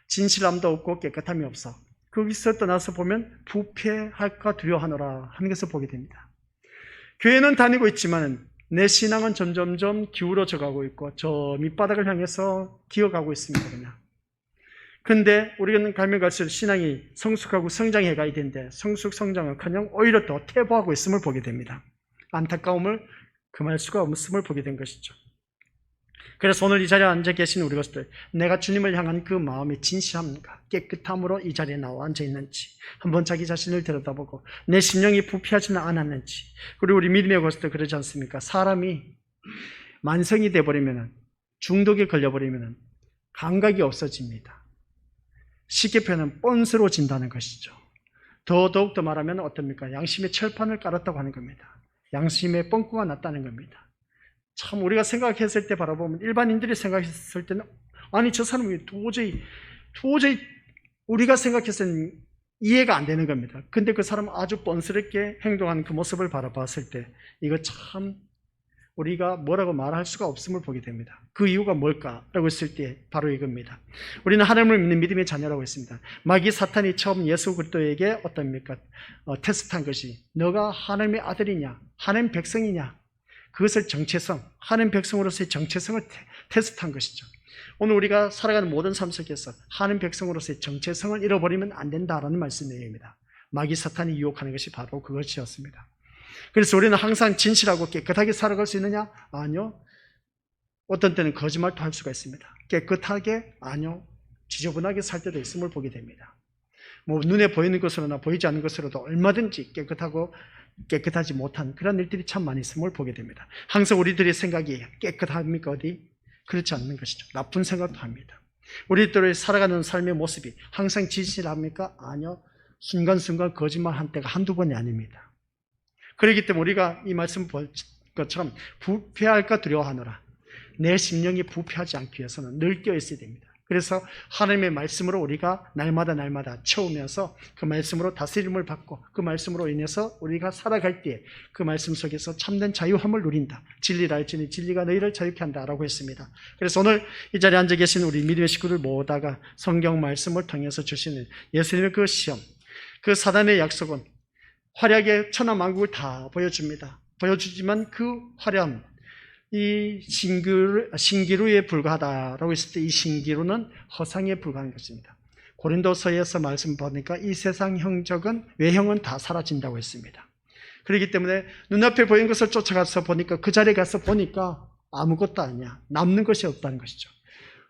진실함도 없고 깨끗함이 없어. 거기서 떠나서 보면 부패할까 두려워하노라 하는 것을 보게 됩니다. 교회는 다니고 있지만 내 신앙은 점점점 기울어져 가고 있고 저 밑바닥을 향해서 기어가고 있습니다. 그냥. 근데 우리는 가면 갈수록 신앙이 성숙하고 성장해 가야 되는데 성숙 성장은커녕 오히려 더 퇴보하고 있음을 보게 됩니다. 안타까움을 금할 수가 없음을 보게 된 것이죠. 그래서 오늘 이 자리에 앉아 계신 우리 것들, 내가 주님을 향한 그 마음의 진실함과 깨끗함으로 이 자리에 나와 앉아 있는지 한번 자기 자신을 들여다보고 내 심령이 부패하지는 않았는지. 그리고 우리 믿음의 것들 그러지 않습니까? 사람이 만성이 돼버리면, 중독에 걸려버리면 감각이 없어집니다. 쉽게 표현하면 뻔스러워진다는 것이죠. 더욱더 말하면 어떻습니까? 양심의 철판을 깔았다고 하는 겁니다. 양심의 뻥꾸가 났다는 겁니다. 참 우리가 생각했을 때 바라보면 일반인들이 생각했을 때는 아니 저 사람이 도저히 우리가 생각했을 때는 이해가 안 되는 겁니다. 근데 그 사람은 아주 뻔스럽게 행동하는 그 모습을 바라봤을 때 이거 참 우리가 뭐라고 말할 수가 없음을 보게 됩니다. 그 이유가 뭘까라고 했을 때 바로 이겁니다. 우리는 하나님을 믿는 믿음의 자녀라고 했습니다. 마귀 사탄이 처음 예수 그리스도에게 어떻습니까? 테스트한 것이 너가 하나님의 아들이냐, 하나님 백성이냐, 그것을 정체성, 하나님 백성으로서의 정체성을 테스트한 것이죠. 오늘 우리가 살아가는 모든 삶 속에서 하나님 백성으로서의 정체성을 잃어버리면 안 된다라는 말씀입니다. 마귀 사탄이 유혹하는 것이 바로 그것이었습니다. 그래서 우리는 항상 진실하고 깨끗하게 살아갈 수 있느냐? 아니요. 어떤 때는 거짓말도 할 수가 있습니다. 깨끗하게? 아니요. 지저분하게 살 때도 있음을 보게 됩니다. 뭐 눈에 보이는 것으로나 보이지 않는 것으로도 얼마든지 깨끗하지 못한 그런 일들이 참 많이 있음을 보게 됩니다. 항상 우리들의 생각이 깨끗합니까? 어디? 그렇지 않는 것이죠. 나쁜 생각도 합니다. 우리들의 살아가는 삶의 모습이 항상 진실합니까? 아니요. 순간순간 거짓말한 때가 한두 번이 아닙니다. 그렇기 때문에 우리가 이 말씀 볼 것처럼 부패할까 두려워하노라. 내 심령이 부패하지 않기 위해서는 늘 깨어있어야 됩니다. 그래서 하나님의 말씀으로 우리가 날마다 채우면서 그 말씀으로 다스림을 받고 그 말씀으로 인해서 우리가 살아갈 때 그 말씀 속에서 참된 자유함을 누린다. 진리를 알지니 진리가 너희를 자유케 한다라고 했습니다. 그래서 오늘 이 자리에 앉아 계신 우리 믿음의 식구들 모다가 성경 말씀을 통해서 주시는 예수님의 그 시험, 그 사단의 약속은 화려하게 천하만국을 다 보여줍니다. 보여주지만 그 화려함, 이 신기루에 불과하다라고 했을 때 이 신기루는 허상에 불과한 것입니다. 고린도서에서 말씀 보니까 이 세상 형적은 외형은 다 사라진다고 했습니다. 그렇기 때문에 눈앞에 보이는 것을 쫓아가서 보니까 그 자리에 가서 보니까 아무것도 아니야. 남는 것이 없다는 것이죠.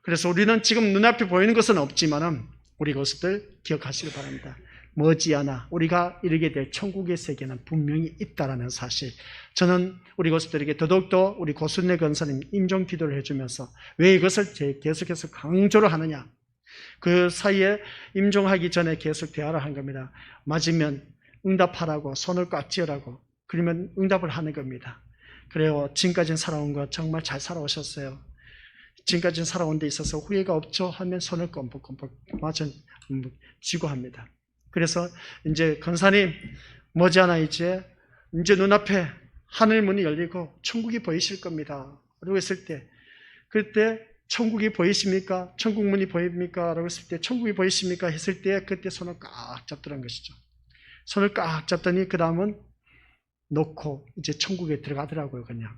그래서 우리는 지금 눈앞에 보이는 것은 없지만은 우리 것들 기억하시기 바랍니다. 머지않아 우리가 이르게 될 천국의 세계는 분명히 있다라는 사실. 저는 우리 고수들에게 더더욱더 우리 고순례 권사님 임종 기도를 해주면서 왜 이것을 계속해서 강조를 하느냐. 그 사이에 임종하기 전에 계속 대화를 한 겁니다. 맞으면 응답하라고 손을 꽉 쥐으라고. 그러면 응답을 하는 겁니다. 그래요. 지금까지 살아온 거 정말 잘 살아오셨어요. 지금까지 살아온 데 있어서 후회가 없죠 하면 손을 껌뻑껌뻑 쥐고 합니다. 그래서 이제 권사님 머지않아 이제 눈앞에 하늘 문이 열리고 천국이 보이실 겁니다. 라고 했을 때 그때 천국이 보이십니까? 천국 문이 보입니까? 라고 했을 때 천국이 보이십니까? 했을 때 그때 손을 꽉 잡더란 것이죠. 손을 꽉 잡더니 그 다음은 놓고 이제 천국에 들어가더라고요. 그냥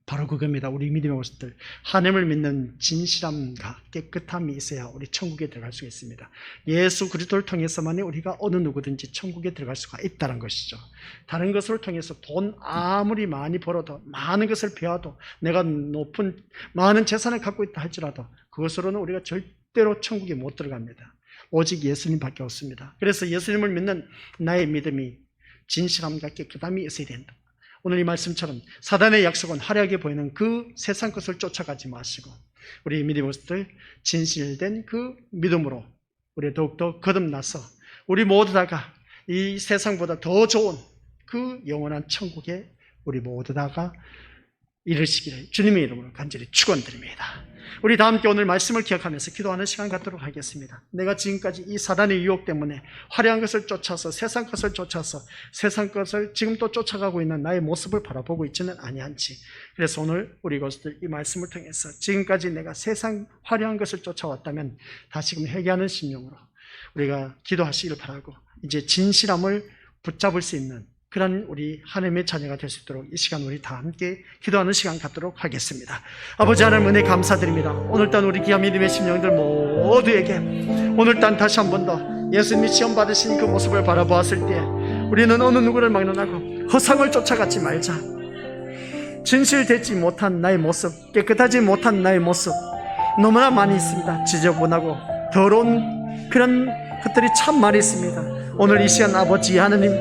바로 그겁니다. 우리 믿음의 것들 하나님을 믿는 진실함과 깨끗함이 있어야 우리 천국에 들어갈 수 있습니다. 예수 그리스도를 통해서만이 우리가 어느 누구든지 천국에 들어갈 수가 있다는 것이죠. 다른 것을 통해서 돈 아무리 많이 벌어도 많은 것을 배워도 내가 높은 많은 재산을 갖고 있다 할지라도 그것으로는 우리가 절대로 천국에 못 들어갑니다. 오직 예수님밖에 없습니다. 그래서 예수님을 믿는 나의 믿음이 진실함과 깨끗함이 있어야 된다. 오늘 이 말씀처럼 사단의 약속은 화려하게 보이는 그 세상 것을 쫓아가지 마시고 우리 믿음으로들 진실된 그 믿음으로 우리 더욱더 거듭나서 우리 모두 다가 이 세상보다 더 좋은 그 영원한 천국에 우리 모두 다가 이르시기를 주님의 이름으로 간절히 축원드립니다. 우리 다 함께 오늘 말씀을 기억하면서 기도하는 시간 갖도록 하겠습니다. 내가 지금까지 이 사단의 유혹 때문에 화려한 것을 쫓아서 세상 것을 쫓아서 세상 것을 지금 또 쫓아가고 있는 나의 모습을 바라보고 있지는 아니한지, 그래서 오늘 우리 것들 이 말씀을 통해서 지금까지 내가 세상 화려한 것을 쫓아왔다면 다시금 회개하는 심령으로 우리가 기도하시기를 바라고, 이제 진실함을 붙잡을 수 있는 그런 우리 하나님의 자녀가 될 수 있도록 이 시간 우리 다 함께 기도하는 시간 갖도록 하겠습니다. 아버지 하나님 은혜 감사드립니다. 오늘 단 우리 귀한 믿음의 심령들 모두에게 오늘 단 다시 한 번 더 예수님이 시험 받으신 그 모습을 바라보았을 때 우리는 어느 누구를 막론하고 허상을 쫓아가지 말자. 진실되지 못한 나의 모습, 깨끗하지 못한 나의 모습 너무나 많이 있습니다. 지저분하고 더러운 그런 것들이 참 많이 있습니다. 오늘 이 시간 아버지 하나님,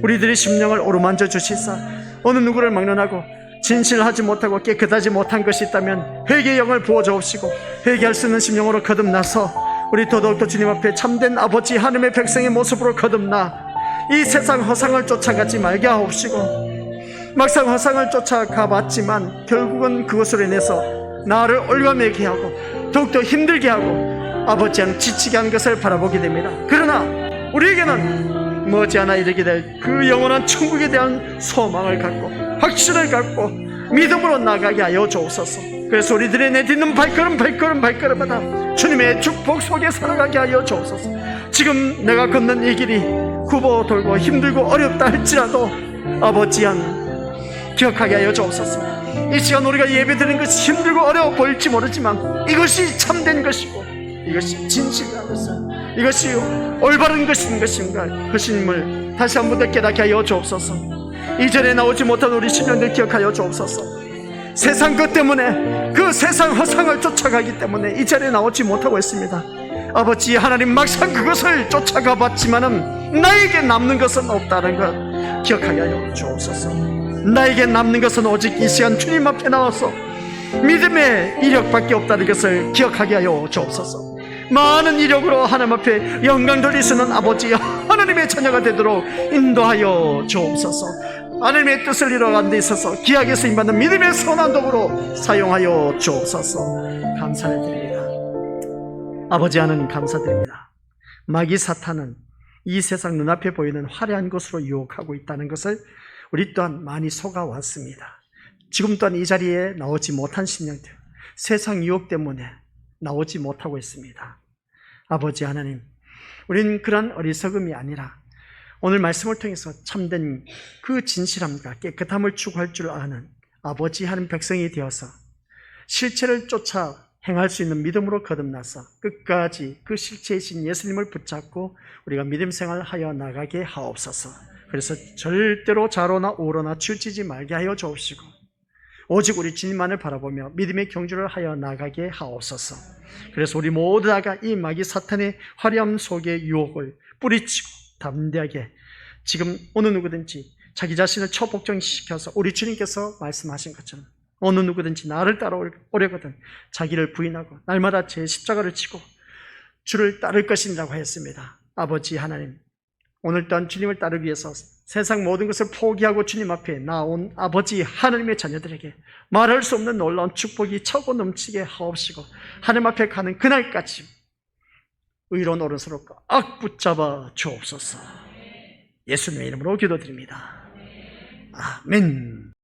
우리들의 심령을 어루만져 주시사 어느 누구를 막론하고 진실하지 못하고 깨끗하지 못한 것이 있다면 회개의 영을 부어주옵시고 회개할 수 있는 심령으로 거듭나서 우리 더더욱더 주님 앞에 참된 아버지 하나님의 백성의 모습으로 거듭나 이 세상 허상을 쫓아가지 말게 하옵시고, 막상 허상을 쫓아가 봤지만 결국은 그것으로 인해서 나를 올가매게 하고 더욱더 힘들게 하고 아버지는 지치게 한 것을 바라보게 됩니다. 그러나 우리에게는 머지않아 이르게 될 그 영원한 천국에 대한 소망을 갖고 확신을 갖고 믿음으로 나가게 하여 주옵소서. 그래서 우리들의 내딛는 발걸음마다 주님의 축복 속에 살아가게 하여 주옵소서. 지금 내가 걷는 이 길이 굽어 돌고 힘들고 어렵다 할지라도 아버지 한 기억하게 하여 주옵소서. 이 시간 우리가 예배드리는 것이 힘들고 어려워 보일지 모르지만 이것이 참된 것이고 이것이 진실이라는 것을, 이것이 올바른 것인 것인가 것임을 다시 한 번 더 깨닫게 하여 주옵소서. 이전에 나오지 못한 우리 심령들 기억하여 주옵소서. 세상 것 때문에 그 세상 허상을 쫓아가기 때문에 이 자리에 나오지 못하고 있습니다. 아버지 하나님, 막상 그것을 쫓아가 봤지만은 나에게 남는 것은 없다는 것 기억하게 하여 주옵소서. 나에게 남는 것은 오직 이 시간 주님 앞에 나와서 믿음의 이력밖에 없다는 것을 기억하게 하여 주옵소서. 많은 이력으로 하나님 앞에 영광 돌릴 수 있는 아버지 하나님의 자녀가 되도록 인도하여 주옵소서. 하나님의 뜻을 이뤄가는 데 있어서 귀하게 쓰임받는 믿음의 선한 도구로 사용하여 주옵소서. 감사를 드립니다. 아버지 하나님 감사드립니다. 마귀 사탄은 이 세상 눈앞에 보이는 화려한 것으로 유혹하고 있다는 것을 우리 또한 많이 속아왔습니다. 지금 또한 이 자리에 나오지 못한 심령들, 세상 유혹 때문에 나오지 못하고 있습니다. 아버지 하나님, 우리는 그런 어리석음이 아니라 오늘 말씀을 통해서 참된 그 진실함과 깨끗함을 추구할 줄 아는 아버지 하나님 백성이 되어서 실체를 쫓아 행할 수 있는 믿음으로 거듭나서 끝까지 그 실체이신 예수님을 붙잡고 우리가 믿음 생활하여 나가게 하옵소서. 그래서 절대로 좌로나 우로나 치우치지 말게 하여 주옵시고 오직 우리 주님만을 바라보며 믿음의 경주를 하여 나가게 하옵소서. 그래서 우리 모두 다가 이 마귀 사탄의 화려함 속의 유혹을 뿌리치고 담대하게 지금 어느 누구든지 자기 자신을 처복종시켜서 우리 주님께서 말씀하신 것처럼 어느 누구든지 나를 따라오려거든 자기를 부인하고 날마다 제 십자가를 지고 주를 따를 것이라고 했습니다. 아버지 하나님, 오늘 또한 주님을 따르기 위해서 세상 모든 것을 포기하고 주님 앞에 나온 아버지 하나님의 자녀들에게 말할 수 없는 놀라운 축복이 차고 넘치게 하옵시고 하나님 앞에 가는 그날까지 의로운 오른손으로 꽉 붙잡아 주옵소서. 예수님의 이름으로 기도드립니다. 아멘.